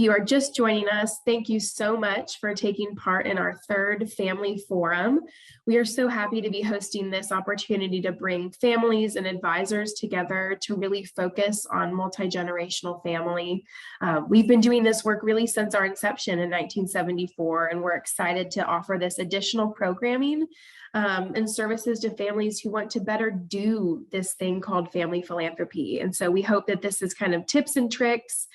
you are just joining us, thank you so much for taking part in our third Family Forum. We are so happy to be hosting this opportunity to bring families and advisors together to really focus on multi-generational family. We've been doing this work really since our inception in 1974, and we're excited to offer this additional programming and services to families who want to better do this thing called family philanthropy. And so we hope that this is kind of tips and tricks,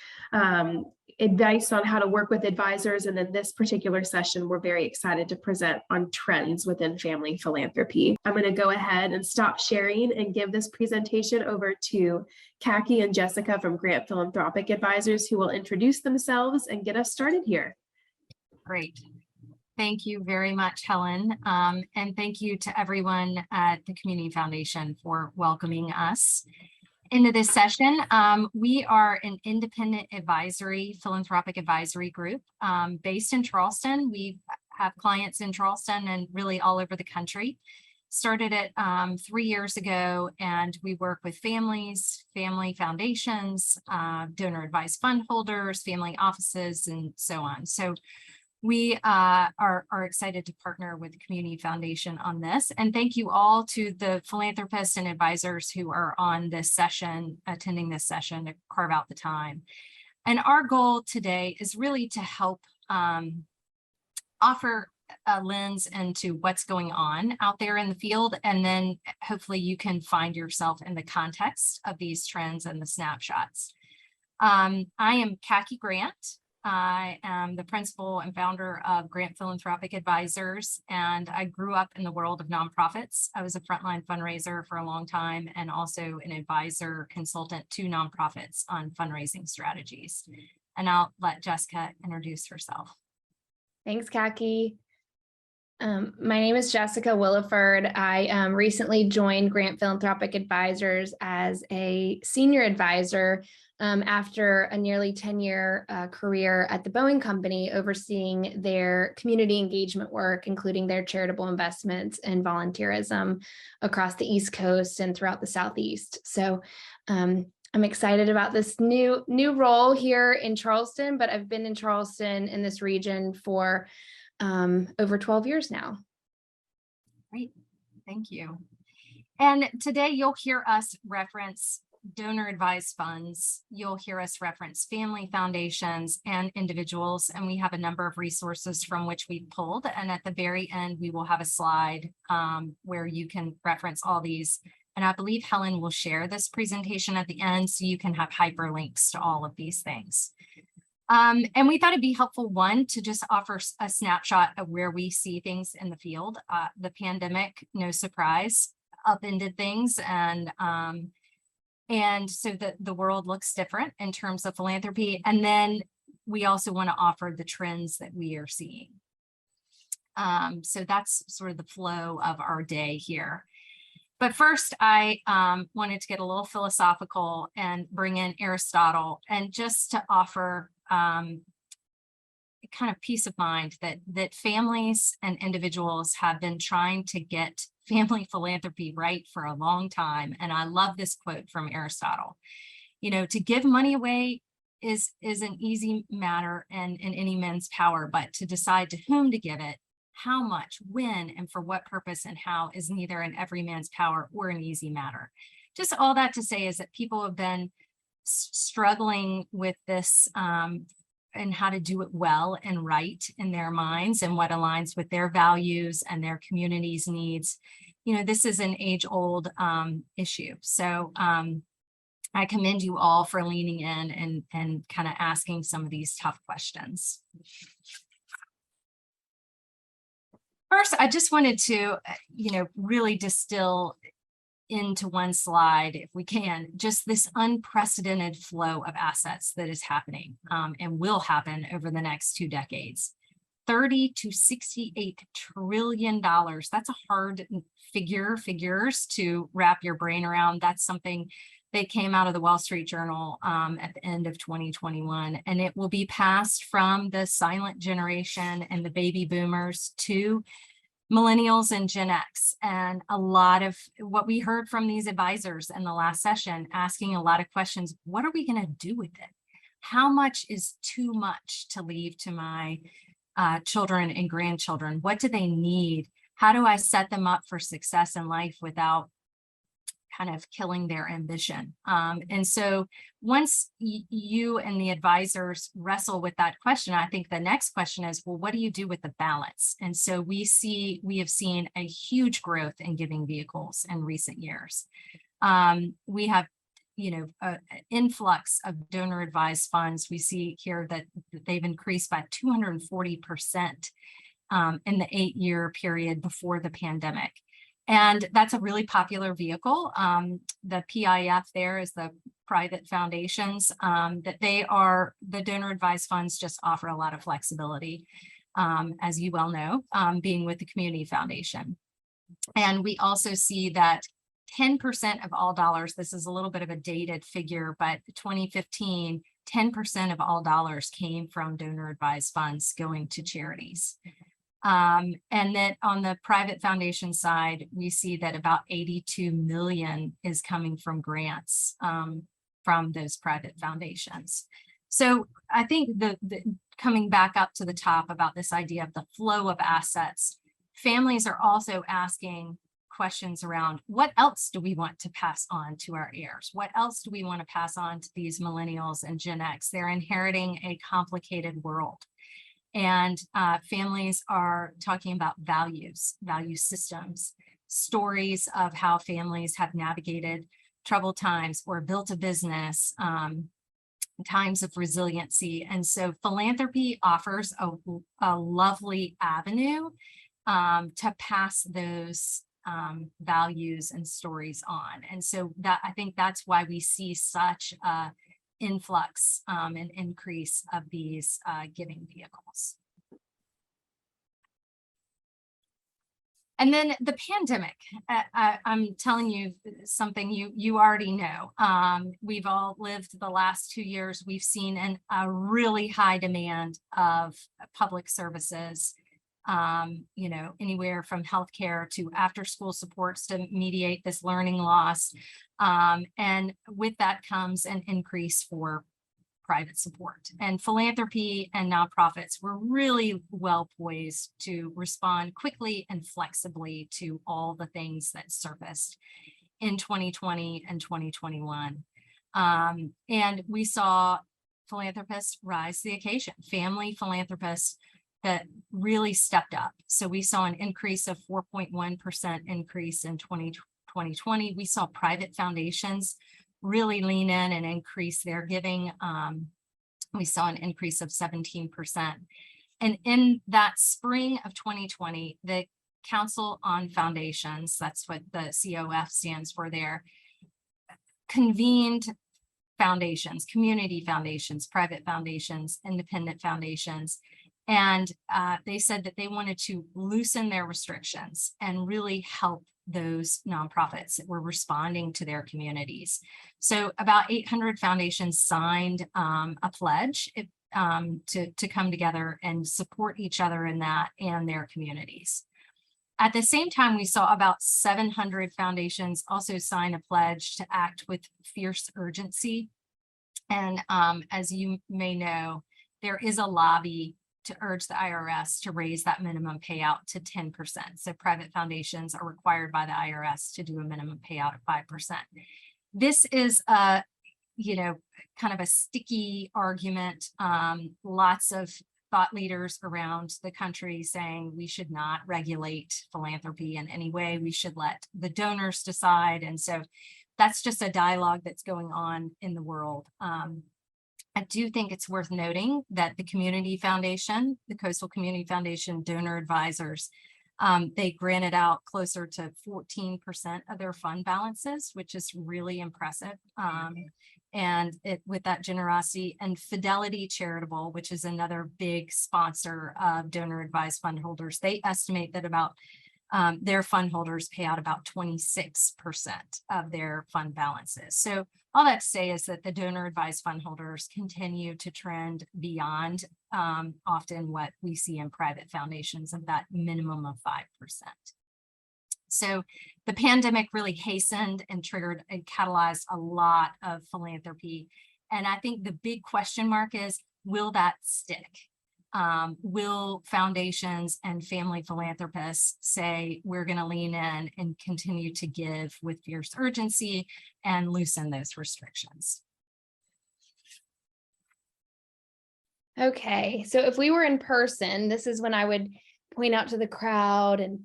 advice on how to work with advisors. And then this particular session, we're very excited to present on trends within family philanthropy. I'm going to go ahead and stop sharing and give this presentation over to Kaki and Jessica from Grant Philanthropic Advisors, who will introduce themselves and get us started here. Great. Thank you very much, Helen. And thank you to everyone at the Community Foundation for welcoming us into this session. We are an independent philanthropic advisory group based in Charleston. We have clients in Charleston and really all over the country. Started it 3 years ago, and we work with families, family foundations, donor advised fund holders, family offices, and so on. So we are excited to partner with the Community Foundation on this. And thank you all to the philanthropists and advisors who are on this session, attending this session to carve out the time. And our goal today is really to help offer a lens into what's going on out there in the field. And then hopefully you can find yourself in the context of these trends and the snapshots. I am Kaki Grant. I am the principal and founder of Grant Philanthropic Advisors, and I grew up in the world of nonprofits. I was a frontline fundraiser for a long time and also an advisor consultant to nonprofits on fundraising strategies. And I'll let Jessica introduce herself. Thanks, Kaki. My name is Jessica Williford. I recently joined Grant Philanthropic Advisors as a senior advisor after a nearly 10-year career at the Boeing Company, overseeing their community engagement work, including their charitable investments and volunteerism across the East Coast and throughout the Southeast. So I'm excited about this new role here in Charleston, but I've been in Charleston in this region for over 12 years now. Great, thank you. And today you'll hear us reference donor advised funds. You'll hear us reference family foundations and individuals, and we have a number of resources from which we've pulled. And at the very end, we will have a slide where you can reference all these. And I believe Helen will share this presentation at the end, so you can have hyperlinks to all of these things. And we thought it'd be helpful, one, to just offer a snapshot of where we see things in the field. The pandemic, no surprise, upended things, and so the world looks different in terms of philanthropy. And then we also want to offer the trends that we are seeing. So that's sort of the flow of our day here. But first, I wanted to get a little philosophical and bring in Aristotle, and just to offer kind of peace of mind that families and individuals have been trying to get family philanthropy right for a long time. And I love this quote from Aristotle. You know, to give money away is an easy matter and in any man's power, but to decide to whom to give it, how much, when, and for what purpose and how is neither in every man's power or an easy matter. Just all that to say is that people have been struggling with this and how to do it well and right in their minds and what aligns with their values and their community's needs. You know, this is an age-old issue. So I commend you all for leaning in and kind of asking some of these tough questions. First, I just wanted to, really distill into one slide, if we can, just this unprecedented flow of assets that is happening and will happen over the next 2 decades. $30 to $68 trillion. That's a hard figures to wrap your brain around. That's something that came out of the Wall Street Journal at the end of 2021, and it will be passed from the silent generation and the baby boomers to millennials and Gen X. And a lot of what we heard from these advisors in the last session, asking a lot of questions, what are we going to do with it? How much is too much to leave to my children and grandchildren? What do they need? How do I set them up for success in life without kind of killing their ambition? And so once you and the advisors wrestle with that question, I think the next question is, well, what do you do with the balance? And so we have seen a huge growth in giving vehicles in recent years. We have, an influx of donor advised funds. We see here that they've increased by 240% in the 8-year period before the pandemic. And that's a really popular vehicle. The PIF there is the private foundations, that the donor advised funds just offer a lot of flexibility, as you well know, being with the community foundation. And we also see that 10% of all dollars, this is a little bit of a dated figure, but 2015, 10% of all dollars came from donor advised funds going to charities. And then on the private foundation side, we see that about 82 million is coming from grants from those private foundations. So I think the coming back up to the top about this idea of the flow of assets, families are also asking questions around what else do we want to pass on to our heirs? What else do we want to pass on to these millennials and Gen X? They're inheriting a complicated world. And families are talking about values, value systems, stories of how families have navigated troubled times or built a business, times of resiliency. And so philanthropy offers a lovely avenue to pass those values and stories on. And so that, I think that's why we see such a influx and increase of these giving vehicles. And then the pandemic, I'm telling you something you already know. We've all lived the last 2 years. We've seen a really high demand of public services, anywhere from healthcare to after school supports to mediate this learning loss. And with that comes an increase for private support, and philanthropy and nonprofits were really well poised to respond quickly and flexibly to all the things that surfaced in 2020 and 2021. And we saw philanthropists rise to the occasion, family philanthropists that really stepped up. So we saw an increase of 4.1% increase in 2020. We saw private foundations really lean in and increase their giving. We saw an increase of 17%. And in that spring of 2020, the Council on Foundations, that's what the COF stands for there, convened foundations, community foundations, private foundations, independent foundations. And they said that they wanted to loosen their restrictions and really help those nonprofits that were responding to their communities. So about 800 foundations signed a pledge to come together and support each other in that and their communities. At the same time, we saw about 700 foundations also sign a pledge to act with fierce urgency. And as you may know, there is a lobby to urge the IRS to raise that minimum payout to 10%. So private foundations are required by the IRS to do a minimum payout of 5%. This is a, kind of a sticky argument. Lots of thought leaders around the country saying we should not regulate philanthropy in any way. We should let the donors decide. And so that's just a dialogue that's going on in the world. I do think it's worth noting that the Community Foundation, the Coastal Community Foundation donor advisors, they granted out closer to 14% of their fund balances, which is really impressive. And with that generosity, and Fidelity Charitable, which is another big sponsor of donor advised fund holders, they estimate that about their fund holders pay out about 26% of their fund balances. So all that to say is that the donor advised fund holders continue to trend beyond often what we see in private foundations of that minimum of 5%. So the pandemic really hastened and triggered and catalyzed a lot of philanthropy And I think the big question mark is, will that stick? Will foundations and family philanthropists say, we're going to lean in and continue to give with fierce urgency and loosen those restrictions? Okay, so if we were in person, this is when I would point out to the crowd and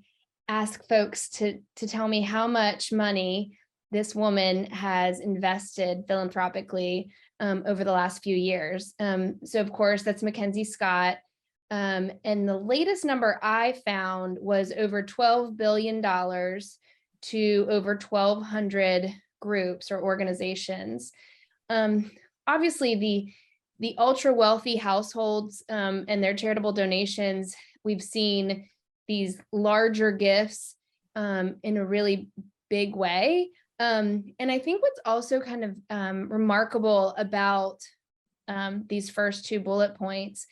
ask folks to tell me how much money this woman has invested philanthropically over the last few years. So of course, that's Mackenzie Scott. And the latest number I found was over $12 billion to over 1,200 groups or organizations. Obviously, the ultra wealthy households and their charitable donations, we've seen these larger gifts in a really big way. And I think what's also kind of remarkable about these first two bullet points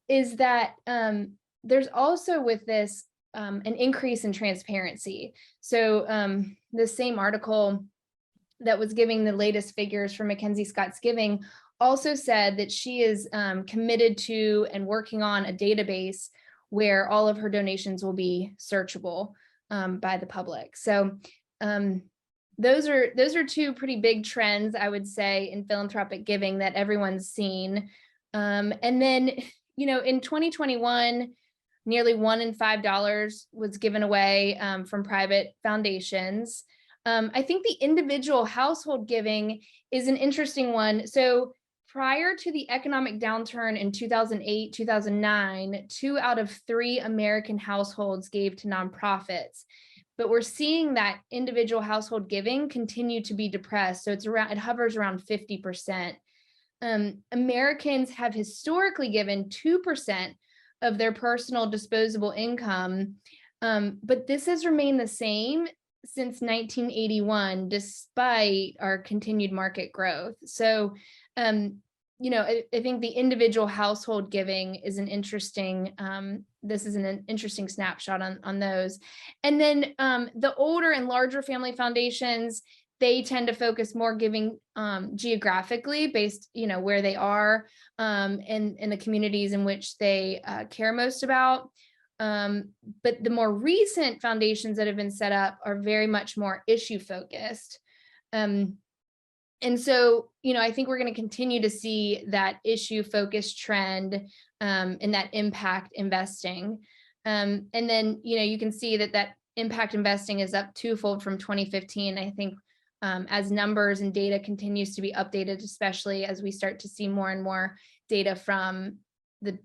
is that there's also with this an increase in transparency. So the same article that was giving the latest figures for Mackenzie Scott's giving also said that she is committed to and working on a database where all of her donations will be searchable by the public. So those are two pretty big trends, I would say, in philanthropic giving that everyone's seen. And then, in 2021, nearly $1 in $5 was given away from private foundations. I think the individual household giving is an interesting one. So prior to the economic downturn in 2008, 2009, 2 out of 3 American households gave to nonprofits. But we're seeing that individual household giving continue to be depressed. So it hovers around 50%. Americans have historically given 2% of their personal disposable income, but this has remained the same since 1981, despite our continued market growth. So, I think the individual household giving is an interesting, this is an interesting snapshot on those. And then the older and larger family foundations, they tend to focus more giving geographically based, where they are and in the communities in which they care most about. But the more recent foundations that have been set up are very much more issue focused. And so, I think we're going to continue to see that issue focused trend and that impact investing. And then, you can see that impact investing is up twofold from 2015. I think as numbers and data continues to be updated, especially as we start to see more and more data from the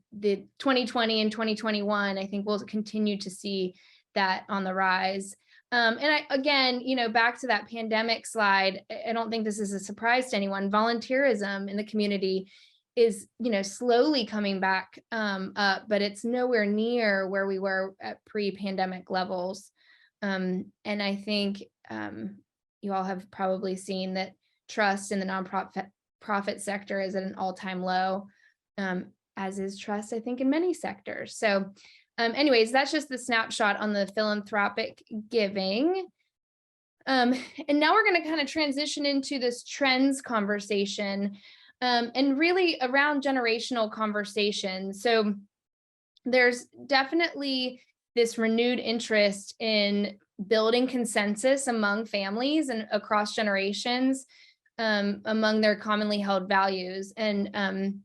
2020 and 2021, I think we'll continue to see that on the rise. And again, back to that pandemic slide, I don't think this is a surprise to anyone. Volunteerism in the community is, slowly coming back up, but it's nowhere near where we were at pre-pandemic levels. And I think you all have probably seen that trust in the nonprofit sector is at an all-time low, as is trust, I think, in many sectors. So anyways, that's just the snapshot on the philanthropic giving. And now we're going to kind of transition into this trends conversation and really around generational conversation. So there's definitely this renewed interest in building consensus among families and across generations among their commonly held values. And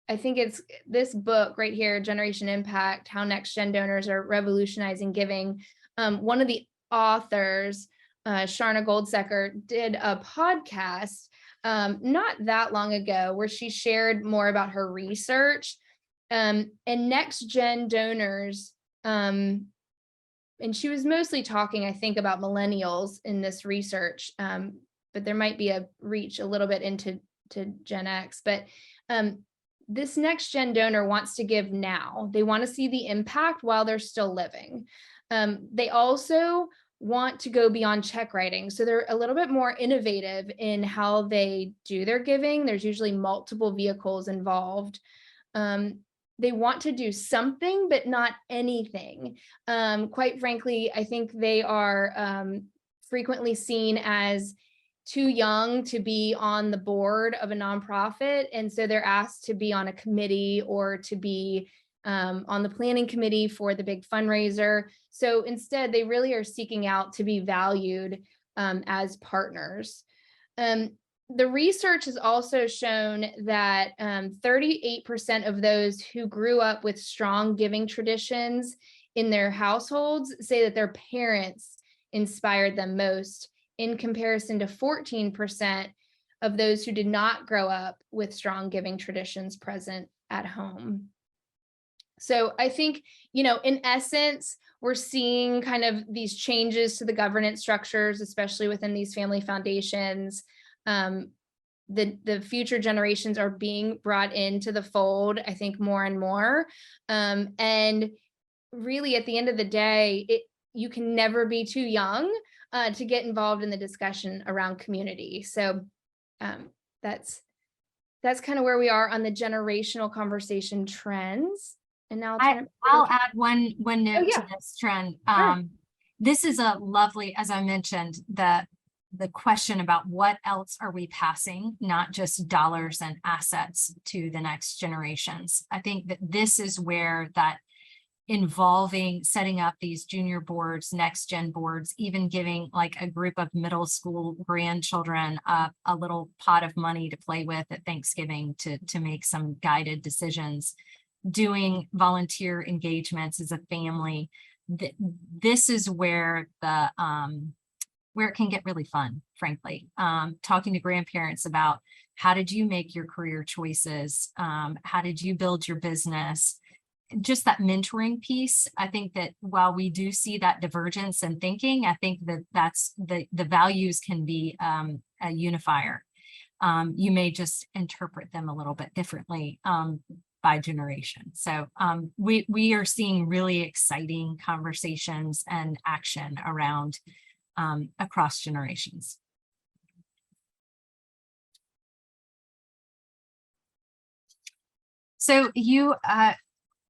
I think it's this book right here, Generation Impact, How Next Gen Donors Are Revolutionizing Giving. One of the authors, Sharna Goldsecker, did a podcast not that long ago where she shared more about her research and next gen donors. And she was mostly talking, I think, about millennials in this research, but there might be a reach a little bit into Gen X. But this next gen donor wants to give now. They want to see the impact while they're still living. They also want to go beyond check writing. So they're a little bit more innovative in how they do their giving. There's usually multiple vehicles involved. They want to do something, but not anything. Quite frankly, I think they are frequently seen as too young to be on the board of a nonprofit. And so they're asked to be on a committee or to be on the planning committee for the big fundraiser. So instead, they really are seeking out to be valued as partners. The research has also shown that 38% of those who grew up with strong giving traditions in their households say that their parents inspired them most, in comparison to 14% of those who did not grow up with strong giving traditions present at home. So I think, in essence, we're seeing kind of these changes to the governance structures, especially within these family foundations. The future generations are being brought into the fold, I think, more and more. And really, at the end of the day, you can never be too young to get involved in the discussion around community. So that's kind of where we are on the generational conversation trends. And now I'll add one note yeah. to this trend. Sure. This is a lovely, as I mentioned, the question about what else are we passing, not just dollars and assets to the next generations. I think that this is where that involving setting up these junior boards, next gen boards, even giving like a group of middle school grandchildren a little pot of money to play with at Thanksgiving to make some guided decisions, doing volunteer engagements as a family. This is where where it can get really fun, frankly. Talking to grandparents about how did you make your career choices? How did you build your business? Just that mentoring piece. I think that while we do see that divergence in thinking, I think that that's the values can be a unifier. You may just interpret them a little bit differently by generation. So we are seeing really exciting conversations and action around across generations. So you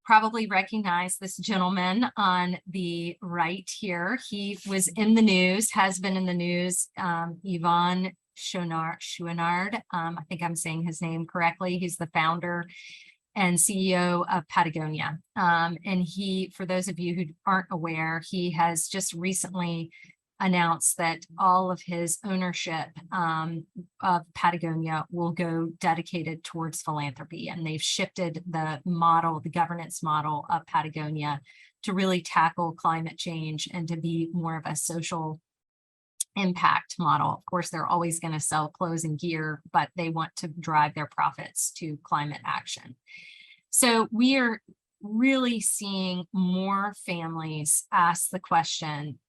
probably recognize this gentleman on the right here. He was in the news, has been in the news, Yvon Chouinard. I think I'm saying his name correctly. He's the founder and CEO of Patagonia. And he, for those of you who aren't aware, he has just recently announced that all of his ownership of Patagonia will go dedicated towards philanthropy. And they've shifted the model, the governance model of Patagonia to really tackle climate change and to be more of a social impact model. Of course, they're always going to sell clothes and gear, but they want to drive their profits to climate action. So we are really seeing more families ask the question,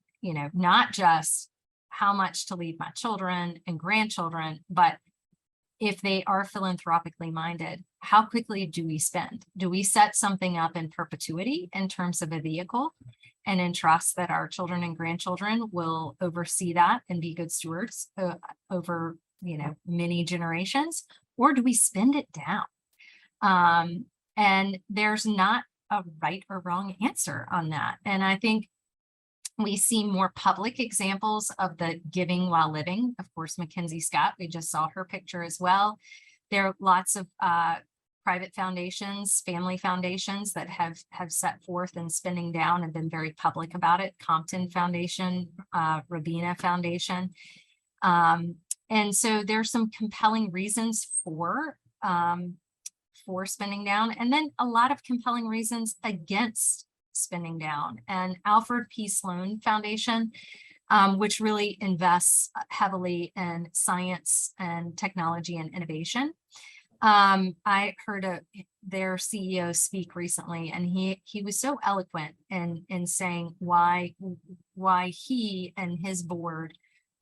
not just how much to leave my children and grandchildren, but if they are philanthropically minded, how quickly do we spend? Do we set something up in perpetuity in terms of a vehicle and entrust that our children and grandchildren will oversee that and be good stewards over, many generations? Or do we spend it down? And there's not a right or wrong answer on that. And I think we see more public examples of the giving while living. Of course, Mackenzie Scott, we just saw her picture as well. There are lots of private foundations, family foundations that have set forth and spending down and been very public about it. Compton Foundation, Rabina Foundation. And so there's some compelling reasons for spending down, and then a lot of compelling reasons against spending down. And Alfred P. Sloan Foundation, which really invests heavily in science and technology and innovation. I heard their CEO speak recently, and he was so eloquent in saying why he and his board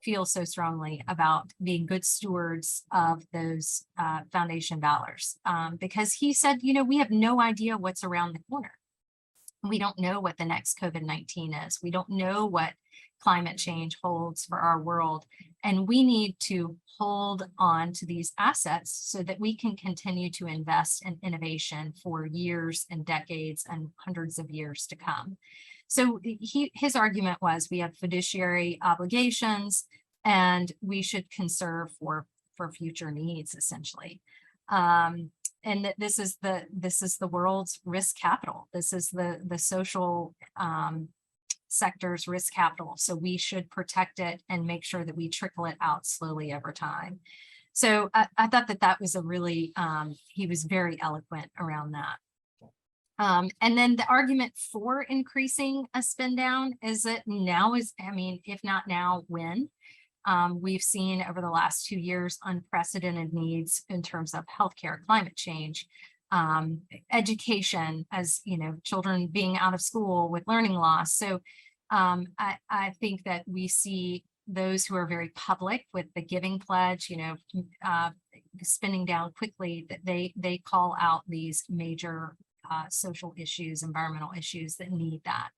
feel so strongly about being good stewards of those foundation dollars. Because he said, we have no idea what's around the corner. We don't know what the next COVID-19 is. We don't know what climate change holds for our world. And we need to hold on to these assets so that we can continue to invest in innovation for years and decades and hundreds of years to come. So his argument was we have fiduciary obligations. and we should conserve for future needs, essentially. And that this is the world's risk capital. This is the social sector's risk capital. So we should protect it and make sure that we trickle it out slowly over time. So I thought that was a really, he was very eloquent around that. And then the argument for increasing a spend down is that now is, I mean, if not now, when? We've seen over the last 2 years unprecedented needs in terms of healthcare, climate change, education, as you know, children being out of school with learning loss. So I think that we see those who are very public with the giving pledge, you know, spending down quickly, that they call out these major social issues, environmental issues that need that.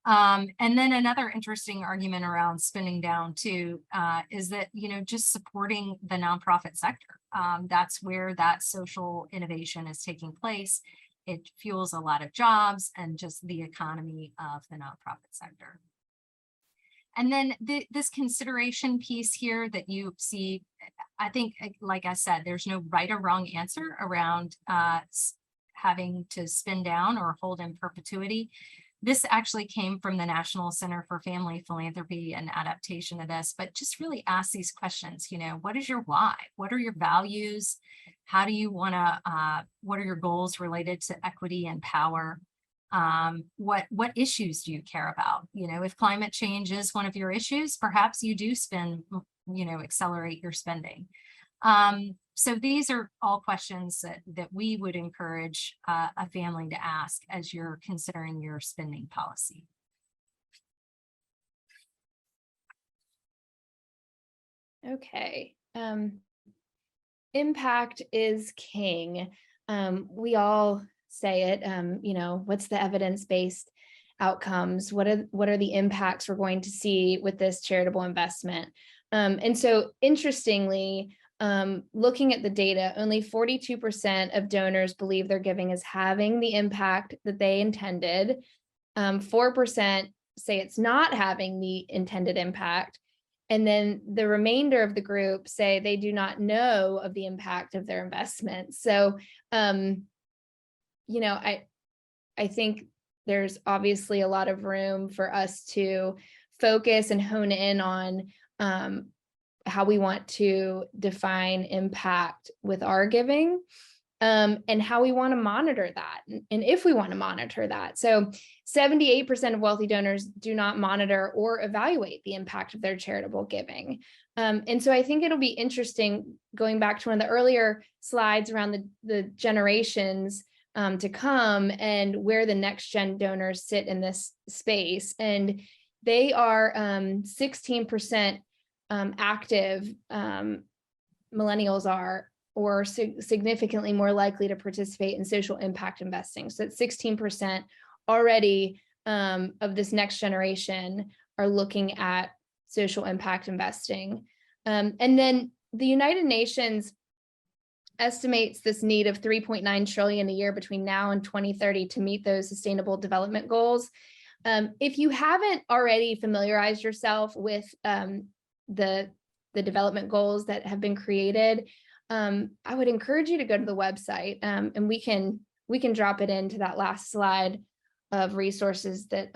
And then another interesting argument around spending down too is that, you know, just supporting the nonprofit sector. That's where that social innovation is taking place. It fuels a lot of jobs and just the economy of the nonprofit sector. And then this consideration piece here that you see, I think, like I said, there's no right or wrong answer around having to spend down or hold in perpetuity. This actually came from the National Center for Family Philanthropy and adaptation of this, but just really ask these questions, you know, what is your why? What are your values? How do you want to, what are your goals related to equity and power? What issues do you care about? You know, if climate change is one of your issues, perhaps you do spend, you know, accelerate your spending. So these are all questions that we would encourage a family to ask as you're considering your spending policy. Okay. Impact is king. We all say it, you know, what's the evidence-based outcomes? What are the impacts we're going to see with this charitable investment? And so interestingly, looking at the data, only 42% of donors believe their giving is having the impact that they intended. 4% say it's not having the intended impact. And then the remainder of the group say they do not know of the impact of their investment. So, you know, I think there's obviously a lot of room for us to focus and hone in on how we want to define impact with our giving, and how we want to monitor that, and if we want to monitor that. So 78% of wealthy donors do not monitor or evaluate the impact of their charitable giving. And so I think it'll be interesting, going back to one of the earlier slides around the generations to come and where the next gen donors sit in this space. And they are 16% active, millennials are, or significantly more likely to participate in social impact investing. So that's 16% already of this next generation are looking at social impact investing. And then the United Nations estimates this need of 3.9 trillion a year between now and 2030 to meet those sustainable development goals. If you haven't already familiarized yourself with the development goals that have been created, I would encourage you to go to the website, and we can drop it into that last slide of resources that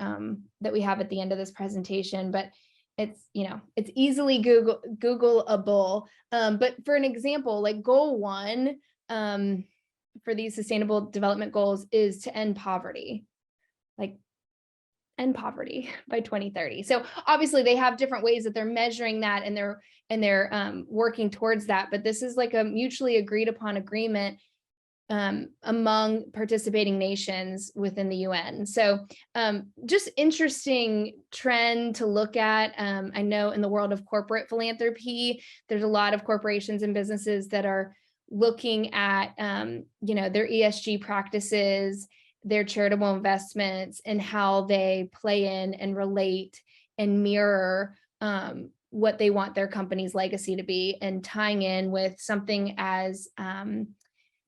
that we have at the end of this presentation. But it's, you know, it's easily Googleable. But for an example, like goal 1 for these sustainable development goals is to end poverty, like end poverty by 2030. So obviously they have different ways that they're measuring that, and they're working towards that. But this is like a mutually agreed upon agreement among participating nations within the UN. So just interesting trend to look at. I know in the world of corporate philanthropy, there's a lot of corporations and businesses that are looking at you know, their ESG practices, their charitable investments, and how they play in and relate and mirror what they want their company's legacy to be, and tying in with something as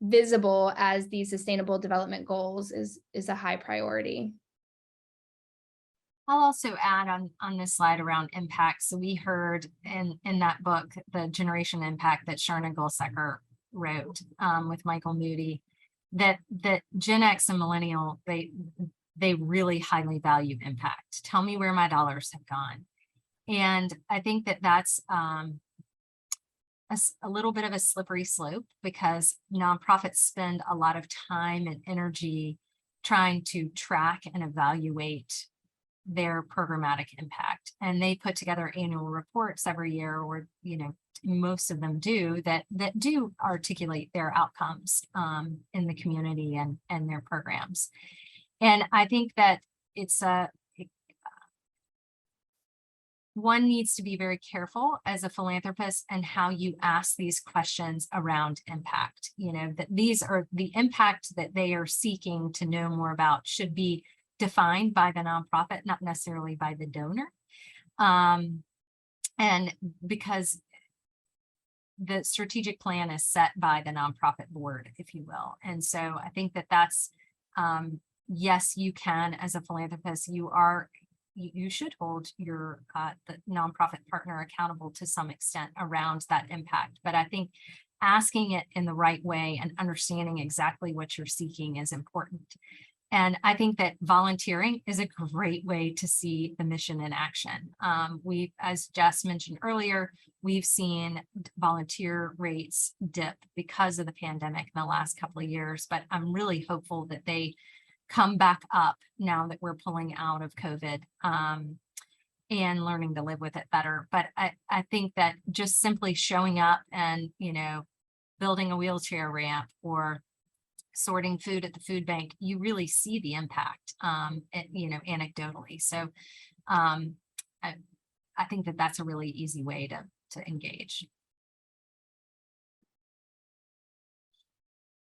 visible as these sustainable development goals is a high priority. I'll also add on this slide around impact. So we heard in that book, The Generation Impact that Sharna Golsecker wrote with Michael Moody, that Gen X and Millennial, they really highly value impact. Tell me where my dollars have gone. And I think that that's a little bit of a slippery slope, because nonprofits spend a lot of time and energy trying to track and evaluate their programmatic impact. And they put together annual reports every year, or, most of them do, that do articulate their outcomes in the community and their programs. And I think that one needs to be very careful as a philanthropist and how you ask these questions around impact. That these are the impact that they are seeking to know more about should be defined by the nonprofit, not necessarily by the donor. And because the strategic plan is set by the nonprofit board, if you will. And so I think that that's, yes, you can, as a philanthropist, you should hold your the nonprofit partner accountable to some extent around that impact. But I think asking it in the right way and understanding exactly what you're seeking is important. And I think that volunteering is a great way to see the mission in action. As Jess mentioned earlier, we've seen volunteer rates dip because of the pandemic in the last couple of years, but I'm really hopeful that they come back up now that we're pulling out of COVID and learning to live with it better. But I think that just simply showing up and, building a wheelchair ramp or sorting food at the food bank, you really see the impact, anecdotally. So I think that that's a really easy way to engage.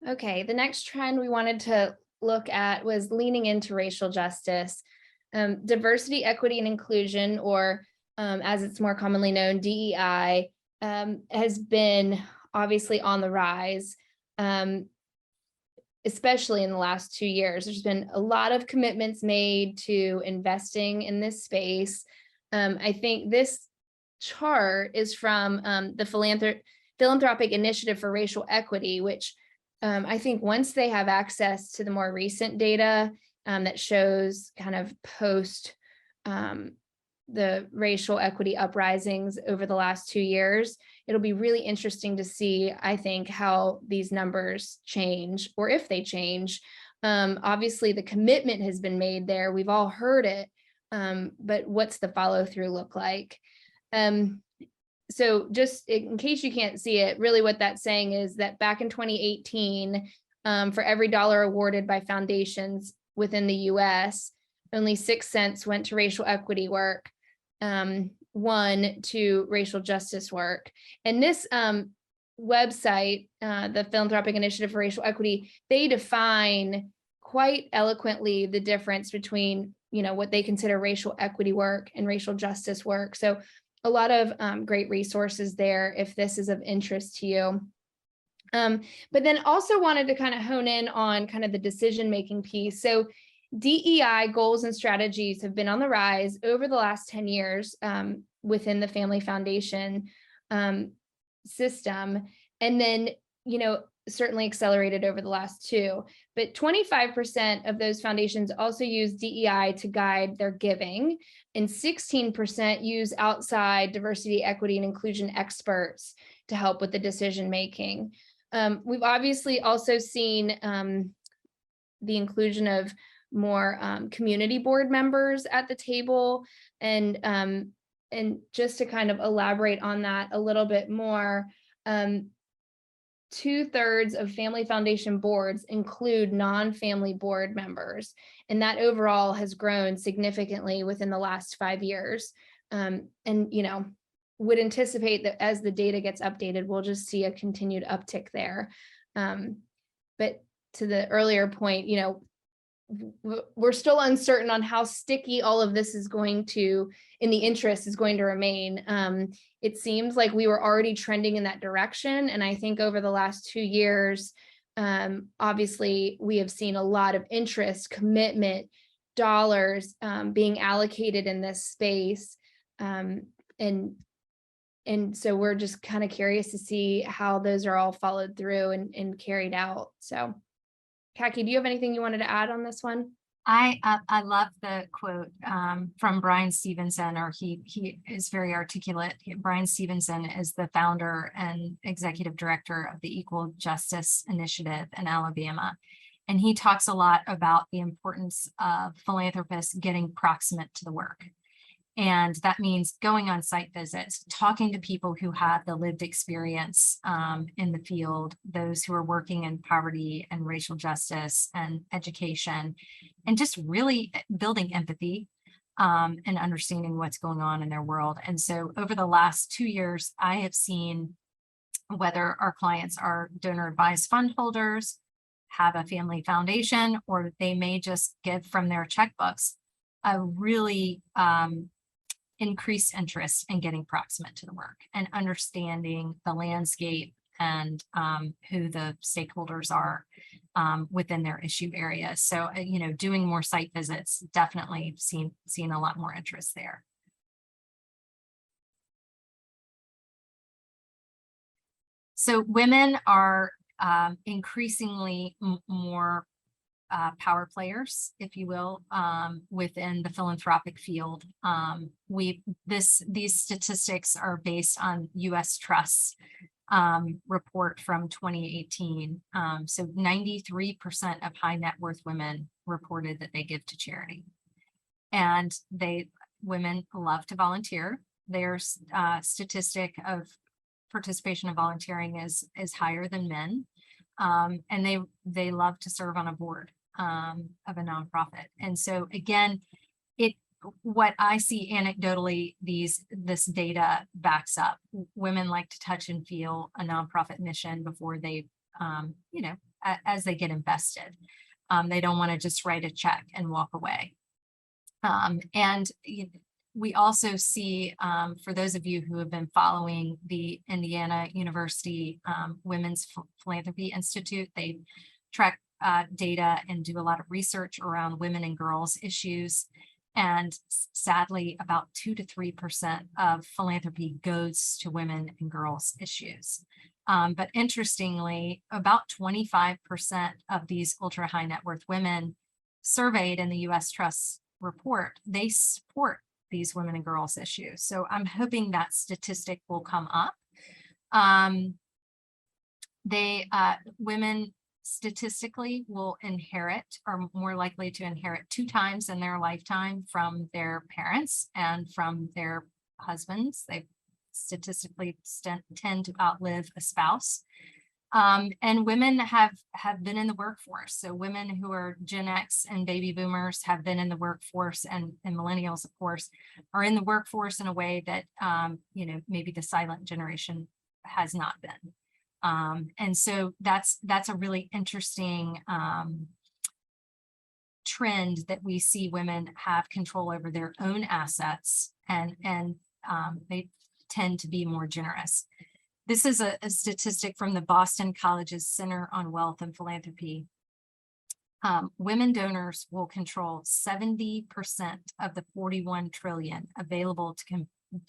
Okay, the next trend we wanted to look at was leaning into racial justice. Diversity, equity, and inclusion, or as it's more commonly known, DEI, has been obviously on the rise, especially in the last 2 years. There's been a lot of commitments made to investing in this space. I think this chart is from the Philanthropic Initiative for Racial Equity, which I think once they have access to the more recent data that shows kind of post the racial equity uprisings over the last 2 years, it'll be really interesting to see, I think, how these numbers change, or if they change. Obviously, the commitment has been made there. We've all heard it, but what's the follow through look like? So just in case you can't see it, really what that's saying is that back in 2018, for every dollar awarded by foundations within the US, only 6 cents went to racial equity work, 1 to racial justice work. And this website, the Philanthropic Initiative for Racial Equity, they define quite eloquently the difference between, what they consider racial equity work and racial justice work. So a lot of great resources there if this is of interest to you. But then also wanted to kind of hone in on kind of the decision-making piece. So DEI goals and strategies have been on the rise over the last 10 years within the Family Foundation system. And then, certainly accelerated over the last 2. But 25% of those foundations also use DEI to guide their giving, and 16% use outside diversity, equity, and inclusion experts to help with the decision making. We've obviously also seen the inclusion of more community board members at the table, and just to kind of elaborate on that a little bit more, 2/3 of Family Foundation boards include non-family board members, and that overall has grown significantly within the last 5 years. And would anticipate that as the data gets updated, we'll just see a continued uptick there. But to the earlier point, we're still uncertain on how sticky all of this is going to, in the interest, is going to remain. It seems like we were already trending in that direction. And I think over the last 2 years, obviously, we have seen a lot of interest, commitment, dollars being allocated in this space. And so we're just kind of curious to see how those are all followed through and carried out. So Kaki, do you have anything you wanted to add on this one? I love the quote from Brian Stevenson, or he is very articulate. Brian Stevenson is the founder and executive director of the Equal Justice Initiative in Alabama. And he talks a lot about the importance of philanthropists getting proximate to the work. And that means going on site visits, talking to people who have the lived experience in the field, those who are working in poverty and racial justice and education, and just really building empathy and understanding what's going on in their world. And so over the last 2 years, I have seen whether our clients are donor advised fund holders, have a family foundation, or they may just give from their checkbooks, a really increased interest in getting proximate to the work and understanding the landscape and who the stakeholders are within their issue area. So, doing more site visits, definitely seen a lot more interest there. So women are increasingly more power players, if you will, within the philanthropic field. These statistics are based on U.S. Trust's report from 2018. So 93% of high net worth women reported that they give to charity, and women love to volunteer. Their statistic of participation in volunteering is higher than men, and they love to serve on a board of a nonprofit. And so again, what I see anecdotally, this data backs up. Women like to touch and feel a nonprofit mission before they, as they get invested. They don't want to just write a check and walk away. And we also see, for those of you who have been following the Indiana University Women's Philanthropy Institute, they track data and do a lot of research around women and girls issues. And sadly, about 2 to 3% of philanthropy goes to women and girls issues. But interestingly, about 25% of these ultra high net worth women surveyed in the U.S. Trust report, they support these women and girls issues. So I'm hoping that statistic will come up. Women statistically will inherit, are more likely to inherit 2 times in their lifetime from their parents and from their husbands. They statistically tend to outlive a spouse. And women have been in the workforce. So women who are Gen X and baby boomers have been in the workforce, and millennials, of course, are in the workforce in a way that, maybe the silent generation has not been. And so that's a really interesting trend, that we see women have control over their own assets, and they tend to be more generous. This is a statistic from the Boston College's Center on Wealth and Philanthropy. Women donors will control 70% of the 41 trillion available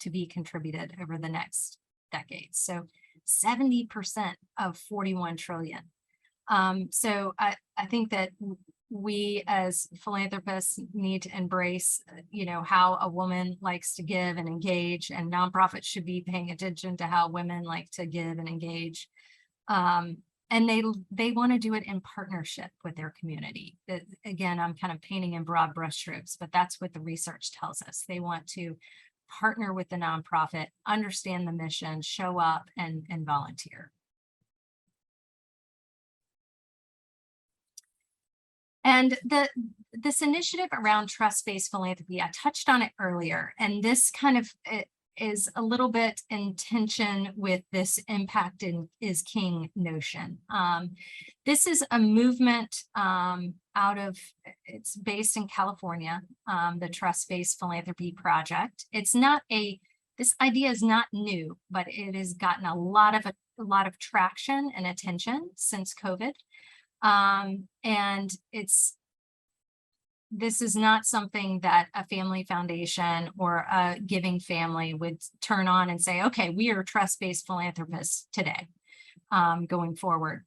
to be contributed over the next decade. So 70% of 41 trillion. So I think that we as philanthropists need to embrace, how a woman likes to give and engage, and nonprofits should be paying attention to how women like to give and engage. And they want to do it in partnership with their community. Again, I'm kind of painting in broad brushstrokes, but that's what the research tells us. They want to partner with the nonprofit, understand the mission, show up and volunteer. And this initiative around trust-based philanthropy, I touched on it earlier, and this kind of is a little bit in tension with this impact is king notion. This is a movement it's based in California, the Trust-Based Philanthropy Project. This idea is not new, but it has gotten a lot of traction and attention since COVID. And this is not something that a family foundation or a giving family would turn on and say, okay, we are trust-based philanthropists today, going forward.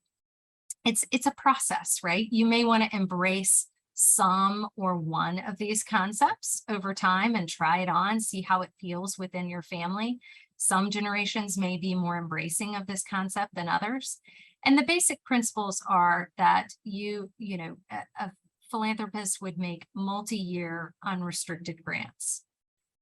It's a process, right? You may want to embrace some or one of these concepts over time and try it on, see how it feels within your family. Some generations may be more embracing of this concept than others. And the basic principles are that a philanthropist would make multi-year unrestricted grants.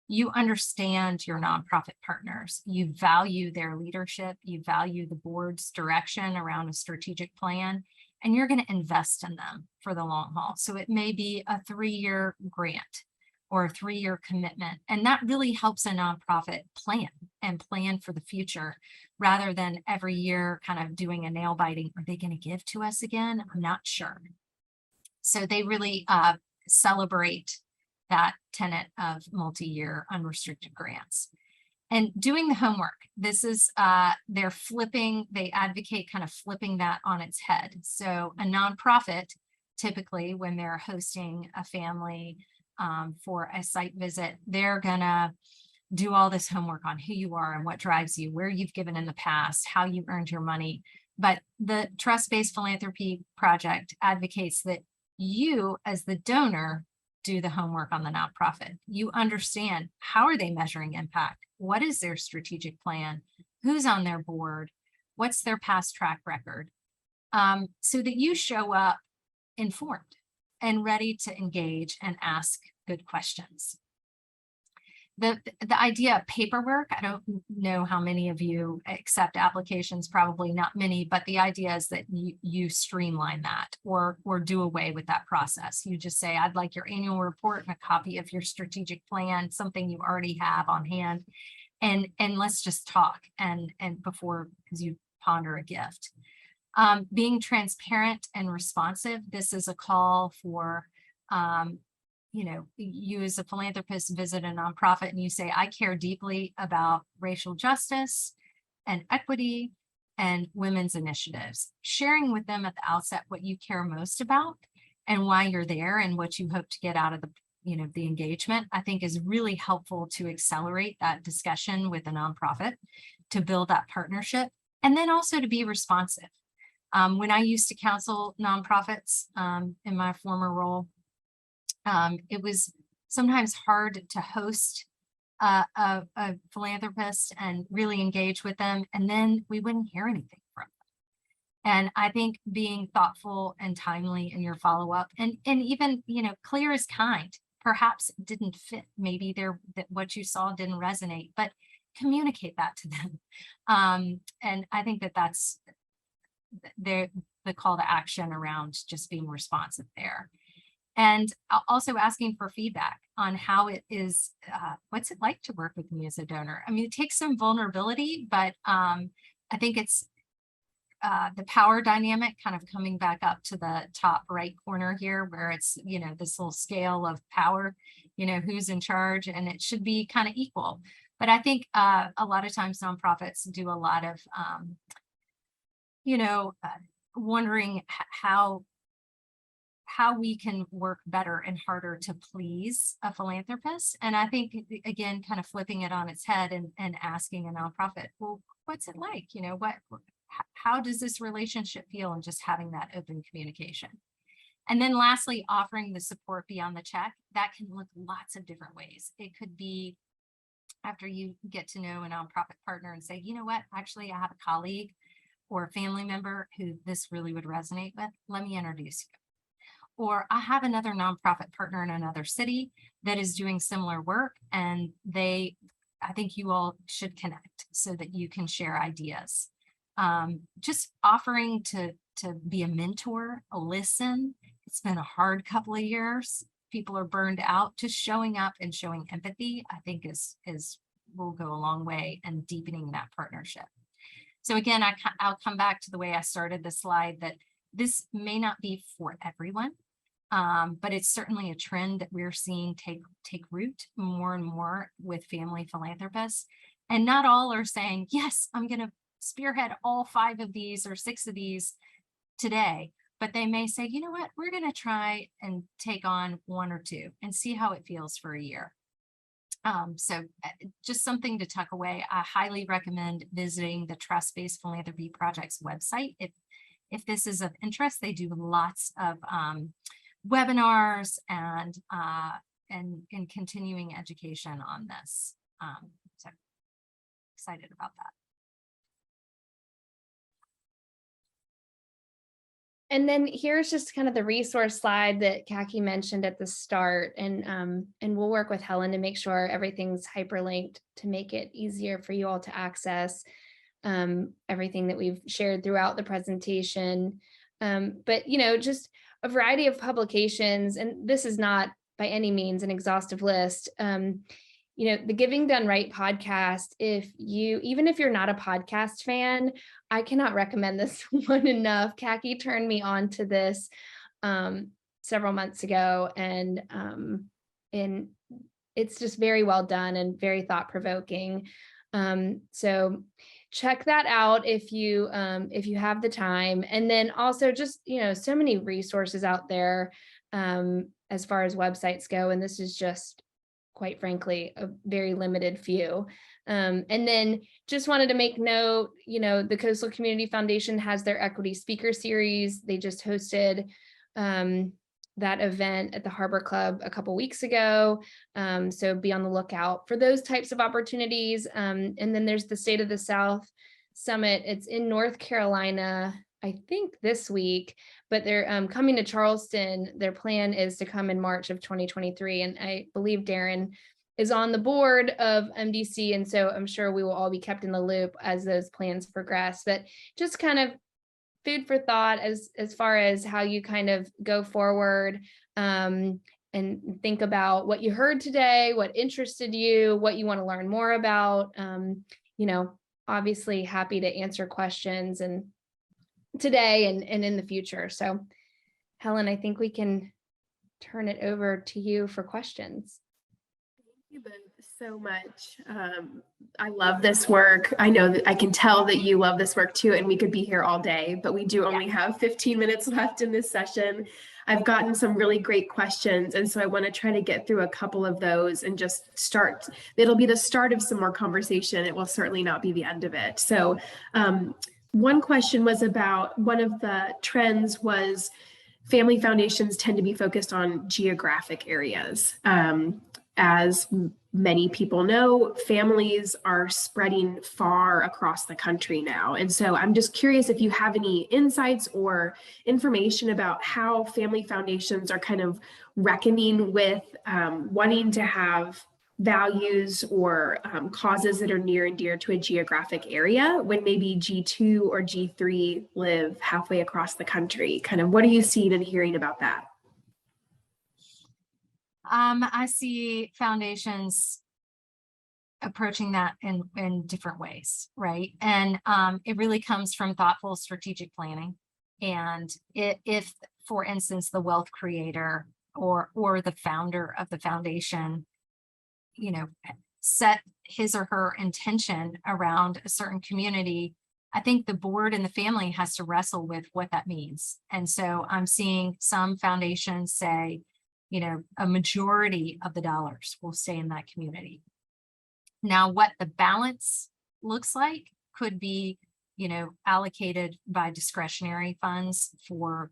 You understand your nonprofit partners. You value their leadership. You value the board's direction around a strategic plan, and you're going to invest in them for the long haul. So it may be a 3-year grant or a 3-year commitment. And that really helps a nonprofit plan for the future rather than every year kind of doing a nail biting. Are they going to give to us again? I'm not sure. So they really celebrate that tenet of multi-year unrestricted grants. And doing the homework, this is, they advocate kind of flipping that on its head. So a nonprofit, typically when they're hosting a family for a site visit, they're gonna do all this homework on who you are and what drives you, where you've given in the past, how you earned your money. But the Trust-Based Philanthropy Project advocates that you, as the donor, do the homework on the nonprofit. You understand, how are they measuring impact? What is their strategic plan? Who's on their board? What's their past track record? So that you show up informed and ready to engage and ask good questions. The idea of paperwork, I don't know how many of you accept applications, probably not many, but the idea is that you streamline that or do away with that process. You just say, I'd like your annual report and a copy of your strategic plan, something you already have on hand, and let's just talk and before, because you ponder a gift. Being transparent and responsive. This is a call for you as a philanthropist visit a nonprofit and you say, I care deeply about racial justice and equity and women's initiatives. Sharing with them at the outset what you care most about and why you're there and what you hope to get out of the engagement, I think is really helpful to accelerate that discussion with a nonprofit, to build that partnership, and then also to be responsive. When I used to counsel nonprofits in my former role, it was sometimes hard to host a philanthropist and really engage with them, and then we wouldn't hear anything from them. And I think being thoughtful and timely in your follow-up, and even clear as kind, perhaps didn't fit. Maybe that what you saw didn't resonate, but communicate that to them. And I think that's the call to action around just being responsive there. And also asking for feedback on how it is, what's it like to work with me as a donor? I mean, it takes some vulnerability, but I think it's the power dynamic kind of coming back up to the top right corner here, where it's, this little scale of power, who's in charge, and it should be kind of equal. But I think a lot of times nonprofits do a lot of, wondering how we can work better and harder to please a philanthropist. And I think, again, kind of flipping it on its head and asking a nonprofit, well, what's it like? How does this relationship feel? And just having that open communication. And then lastly, offering the support beyond the check. That can look lots of different ways. It could be after you get to know a nonprofit partner and say, you know what, actually, I have a colleague or a family member who this really would resonate with. Let me introduce you. Or I have another nonprofit partner in another city that is doing similar work, and I think you all should connect so that you can share ideas. Just offering to be a mentor, listen. It's been a hard couple of years. People are burned out. Just showing up and showing empathy, I think will go a long way in deepening that partnership. So again, I'll come back to the way I started the slide, that this may not be for everyone, but it's certainly a trend that we're seeing take root more and more with family philanthropists. And not all are saying, yes, I'm going to spearhead all 5 of these or 6 of these today, but they may say, you know what, we're going to try and take on 1 or 2 and see how it feels for a year. So just something to tuck away. I highly recommend visiting the Trust-Based Philanthropy Project's website. If this is of interest, they do lots of webinars and continuing education on this. So excited about that. And then here's just kind of the resource slide that Kaki mentioned at the start, and we'll work with Helen to make sure everything's hyperlinked to make it easier for you all to access everything that we've shared throughout the presentation. But just a variety of publications, and this is not by any means an exhaustive list. The Giving Done Right podcast, even if you're not a podcast fan, I cannot recommend this one enough. Kaki turned me on to this several months ago, and it's just very well done and very thought-provoking. So check that out if you have the time. And then also just, so many resources out there as far as websites go. And this is just, quite frankly, a very limited few. And then just wanted to make note, the Coastal Community Foundation has their Equity Speaker Series. They just hosted that event at the Harbor Club a couple weeks ago. So be on the lookout for those types of opportunities. And then there's the State of the South Summit. It's in North Carolina, I think this week, but they're coming to Charleston. Their plan is to come in March of 2023. And I believe Darren is on the board of MDC. And so I'm sure we will all be kept in the loop as those plans progress, but just kind of food for thought as far as how you kind of go forward and think about what you heard today, what interested you, what you want to learn more about. Obviously happy to answer questions and today and in the future. So Helen, I think we can turn it over to you for questions. Thank you both so much. I love this work. I know that I can tell that you love this work too, and we could be here all day, but we do only have 15 minutes left in this session. I've gotten some really great questions, and so I want to try to get through a couple of those and just start. It'll be the start of some more conversation. It will certainly not be the end of it. So one question was about, one of the trends was family foundations tend to be focused on geographic areas. As many people know, families are spreading far across the country now. And so I'm just curious if you have any insights or information about how family foundations are kind of reckoning with wanting to have values or causes that are near and dear to a geographic area when maybe G2 or G3 live halfway across the country. Kind of what are you seeing and hearing about that? I see foundations approaching that in different ways, right? And it really comes from thoughtful strategic planning. And if, for instance, the wealth creator or the founder of the foundation, set his or her intention around a certain community, I think the board and the family has to wrestle with what that means. And so I'm seeing some foundations say, a majority of the dollars will stay in that community. Now, what the balance looks like could be, allocated by discretionary funds for,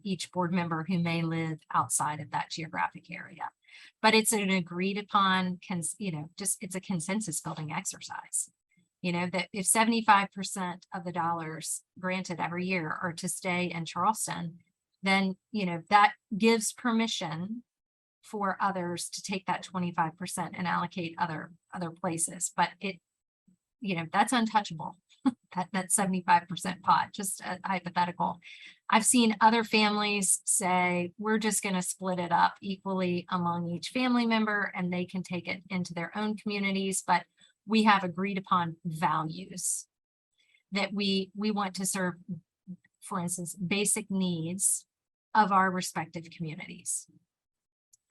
each board member who may live outside of that geographic area. But it's an agreed upon, it's a consensus building exercise. That if 75% of the dollars granted every year are to stay in Charleston, then, that gives permission for others to take that 25% and allocate other places. But that's untouchable. that 75% pot, just a hypothetical. I've seen other families say, we're just going to split it up equally among each family member and they can take it into their own communities. But we have agreed upon values that we want to serve, for instance, basic needs of our respective communities.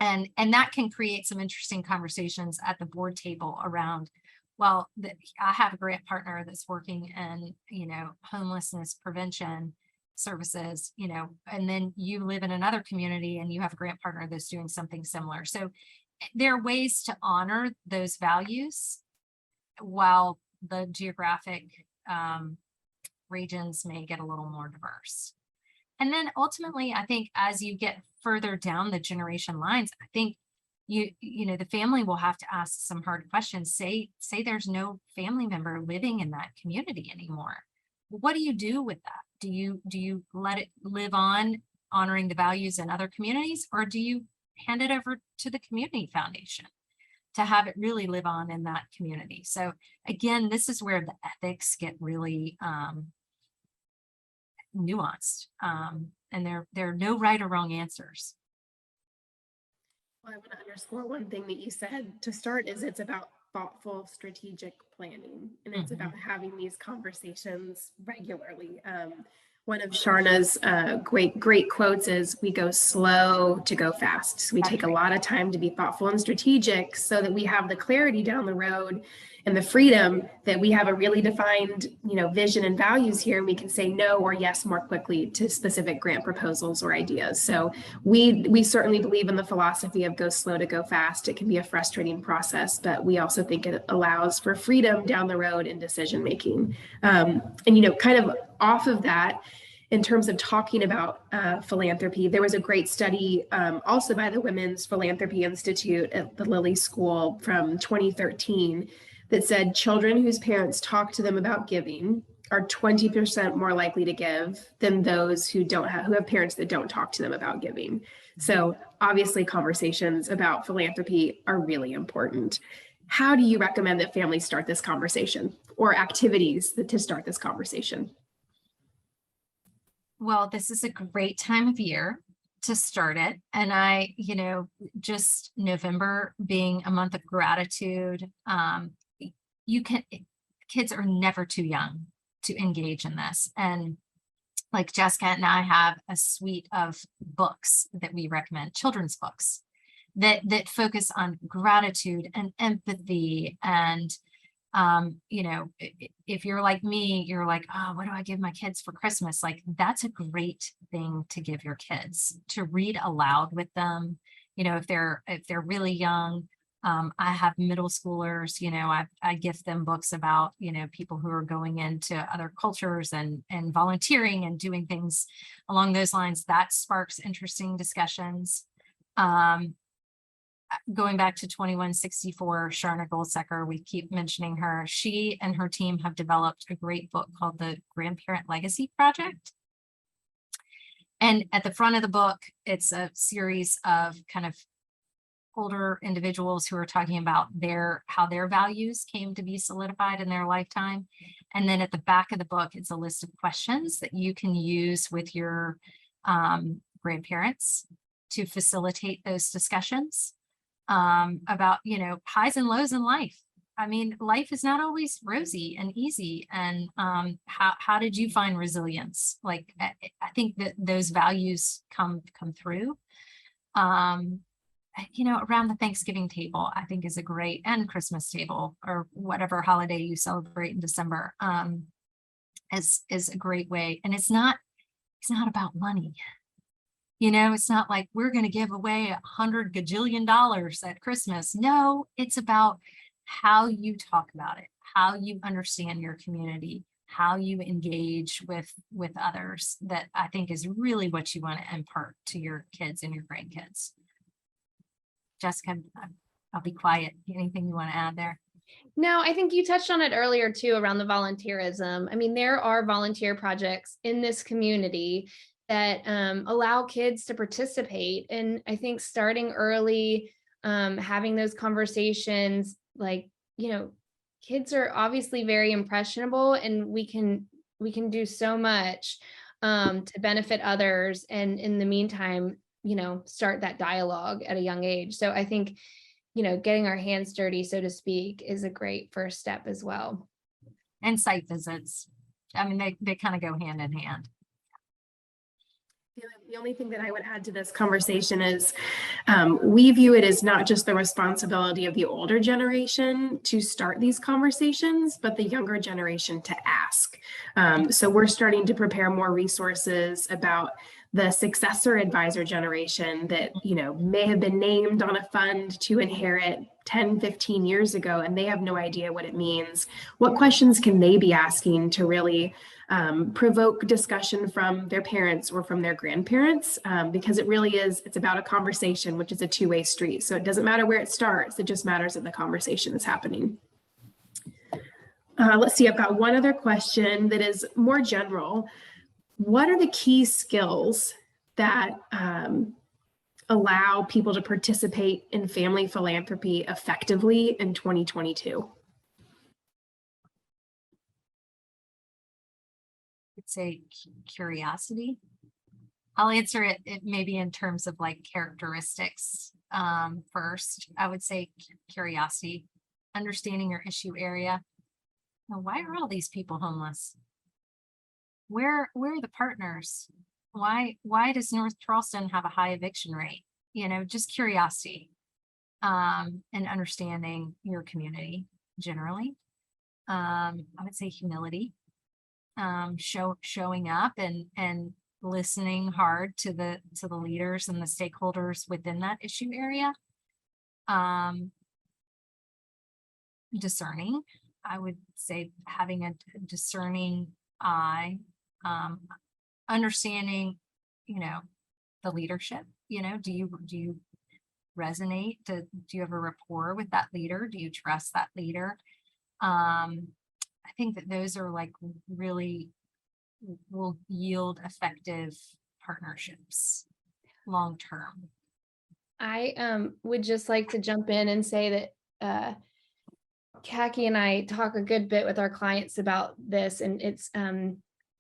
And that can create some interesting conversations at the board table around, well, I have a grant partner that's working in, homelessness prevention. services, you know, and then you live in another community and you have a grant partner that's doing something similar. So there are ways to honor those values while the geographic regions may get a little more diverse. And then ultimately, I think as you get further down the generation lines, I think you know, the family will have to ask some hard questions. Say there's no family member living in that community anymore. What do you do with that? Do you let it live on, honoring the values in other communities, or do you hand it over to the community foundation to have it really live on in that community? So again, this is where the ethics get really nuanced, and there are no right or wrong answers. Well, I want to underscore one thing that you said to start is it's about thoughtful, strategic planning, and it's about having these conversations regularly. One of Sharna's great quotes is, "We go slow to go fast." So we take a lot of time to be thoughtful and strategic so that we have the clarity down the road and the freedom that we have a really defined, you know, vision and values here, and we can say no or yes more quickly to specific grant proposals or ideas. So we certainly believe in the philosophy of go slow to go fast. It can be a frustrating process, but we also think it allows for freedom down the road in decision making. And, you know, kind of off of that, in terms of talking about philanthropy, there was a great study also by the Women's Philanthropy Institute at the Lilly School from 2013 that said children whose parents talk to them about giving are 20% more likely to give than those who have parents that don't talk to them about giving. So obviously conversations about philanthropy are really important. How do you recommend that families start this conversation, or activities to start this conversation? Well, this is a great time of year to start it. And you know, just November being a month of gratitude, kids are never too young to engage in this. And like Jessica and I have a suite of books that we recommend, children's books that focus on gratitude and empathy. And you know, if you're like me, you're like, oh, what do I give my kids for Christmas? Like, that's a great thing to give your kids, to read aloud with them. You know, if they're really young. I have middle schoolers, you know, I gift them books about, you know, people who are going into other cultures and volunteering and doing things along those lines. That sparks interesting discussions. Going back to 2164, Sharna Goldsecker, we keep mentioning her. She and her team have developed a great book called the Grandparent Legacy Project. And at the front of the book, it's a series of kind of older individuals who are talking about how their values came to be solidified in their lifetime. And then at the back of the book, it's a list of questions that you can use with your grandparents to facilitate those discussions about, you know, highs and lows in life. I mean, life is not always rosy and easy. And how did you find resilience? Like, I think that those values come through. You know, around the Thanksgiving table, I think is a great, and Christmas table, or whatever holiday you celebrate in December, is a great way. And it's not about money. You know, it's not like we're going to give away $100 gajillion at Christmas. No, it's about how you talk about it, how you understand your community, how you engage with others. That I think is really what you want to impart to your kids and your grandkids. Jessica, I'll be quiet. Anything you want to add there? No, I think you touched on it earlier too, around the volunteerism. I mean, there are volunteer projects in this community that allow kids to participate. And I think starting early, having those conversations, like, you know, kids are obviously very impressionable, and we can do so much to benefit others. And in the meantime, you know, start that dialogue at a young age. So I think, you know, getting our hands dirty, so to speak, is a great first step as well. And site visits. I mean, they kind of go hand in hand. The only thing that I would add to this conversation is we view it as not just the responsibility of the older generation to start these conversations, but the younger generation to ask. So we're starting to prepare more resources about the successor advisor generation that, may have been named on a fund to inherit 10, 15 years ago, and they have no idea what it means. What questions can they be asking to really provoke discussion from their parents or from their grandparents? Because it really is, it's about a conversation, which is a two-way street. So it doesn't matter where it starts, it just matters that the conversation is happening. Let's see, I've got one other question that is more general. What are the key skills that allow people to participate in family philanthropy effectively in 2022? I'd say curiosity. I'll answer it maybe in terms of like characteristics. First, I would say curiosity, understanding your issue area. Now, why are all these people homeless? Where are the partners? Why does North Charleston have a high eviction rate? Just curiosity, and understanding your community generally. I would say humility, showing up and listening hard to the leaders and the stakeholders within that issue area. Discerning, I would say having a discerning eye, understanding, the leadership, do you resonate? Do you have a rapport with that leader? Do you trust that leader? I think that those are like really will yield effective partnerships long term. I would just like to jump in and say that Khaki and I talk a good bit with our clients about this, and it's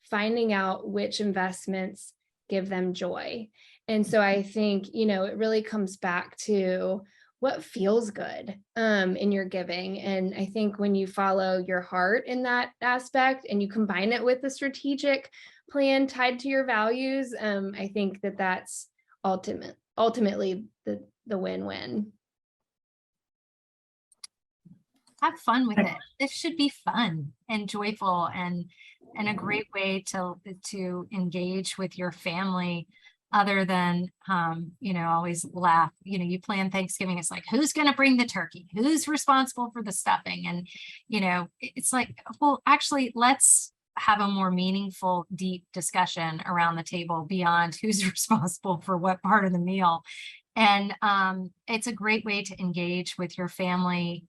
finding out which investments give them joy. And so I think, it really comes back to what feels good in your giving. And I think when you follow your heart in that aspect and you combine it with the strategic plan tied to your values, I think that that's ultimately the win-win. Have fun with it. This should be fun and joyful and a great way to engage with your family, other than always laugh. You plan Thanksgiving, it's like, who's going to bring the turkey? Who's responsible for the stuffing? And it's like, well, actually, let's have a more meaningful, deep discussion around the table beyond who's responsible for what part of the meal. And it's a great way to engage with your family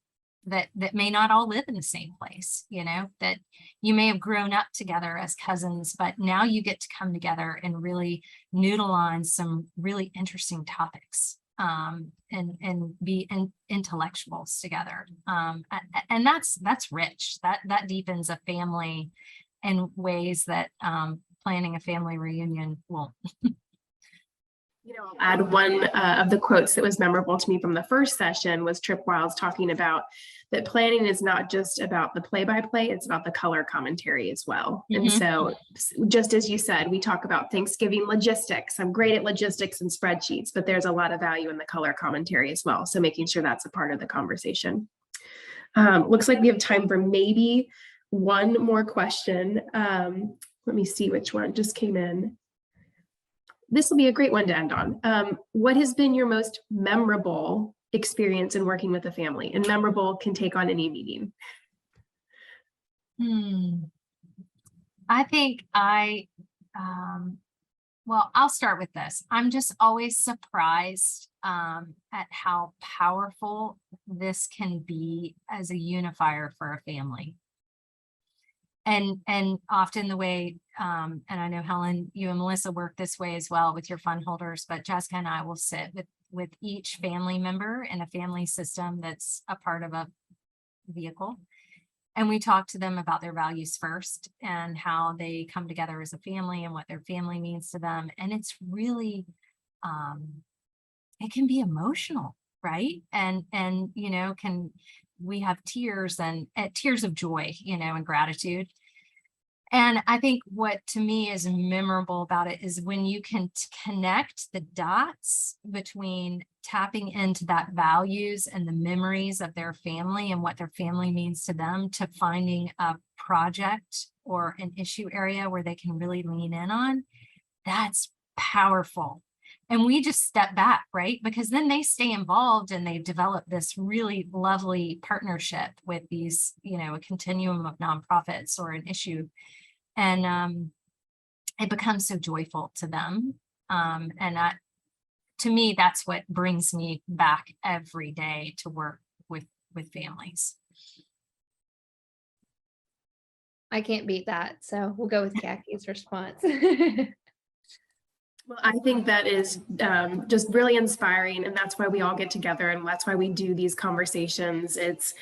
that may not all live in the same place, that you may have grown up together as cousins, but now you get to come together and really noodle on some really interesting topics, and be intellectuals together. And that's rich. That deepens a family in ways that planning a family reunion won't. I'll add one of the quotes that was memorable to me from the first session was Trip Wiles talking about that planning is not just about the play-by-play, it's about the color commentary as well. And so just as you said, we talk about Thanksgiving logistics. I'm great at logistics and spreadsheets, but there's a lot of value in the color commentary as well. So making sure that's a part of the conversation. Looks like we have time for maybe one more question. Let me see which one just came in. This will be a great one to end on. What has been your most memorable experience in working with a family? And memorable can take on any meaning. I think well, I'll start with this. I'm just always surprised at how powerful this can be as a unifier for a family. And often the way, and I know Helen, you and Melissa work this way as well with your fund holders, but Jessica and I will sit with each family member in a family system that's a part of a vehicle. And we talk to them about their values first and how they come together as a family and what their family means to them. And it's really, it can be emotional, right? And we have tears and tears of joy, and gratitude. And I think what to me is memorable about it is when you can connect the dots between tapping into that values and the memories of their family and what their family means to them, to finding a project or an issue area where they can really lean in on. That's powerful. And we just step back, right? Because then they stay involved and they've developed this really lovely partnership with these, a continuum of nonprofits or an issue. And it becomes so joyful to them. And to me, that's what brings me back every day to work with families. I can't beat that. So we'll go with Kaki's response. Well, I think that is just really inspiring, and that's why we all get together, and that's why we do these conversations. It's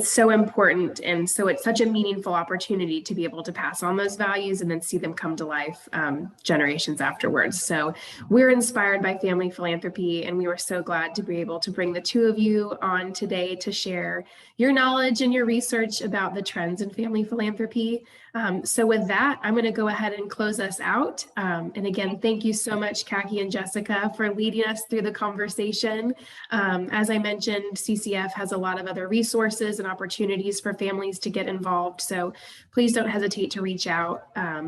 so important, and so it's such a meaningful opportunity to be able to pass on those values and then see them come to life generations afterwards. So we're inspired by family philanthropy, and we were so glad to be able to bring the two of you on today to share your knowledge and your research about the trends in family philanthropy. So with that, I'm going to go ahead and close us out. And again, thank you so much, Kaki and Jessica, for leading us through the conversation. As I mentioned, CCF has a lot of other resources and opportunities for families to get involved. So please don't hesitate to reach out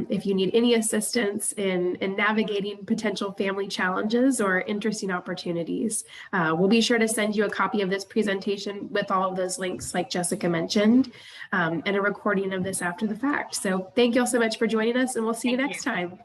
if you need any assistance in navigating potential family challenges or interesting opportunities. We'll be sure to send you a copy of this presentation with all of those links like Jessica mentioned, and a recording of this after the fact. So thank you all so much for joining us, and we'll see you next time.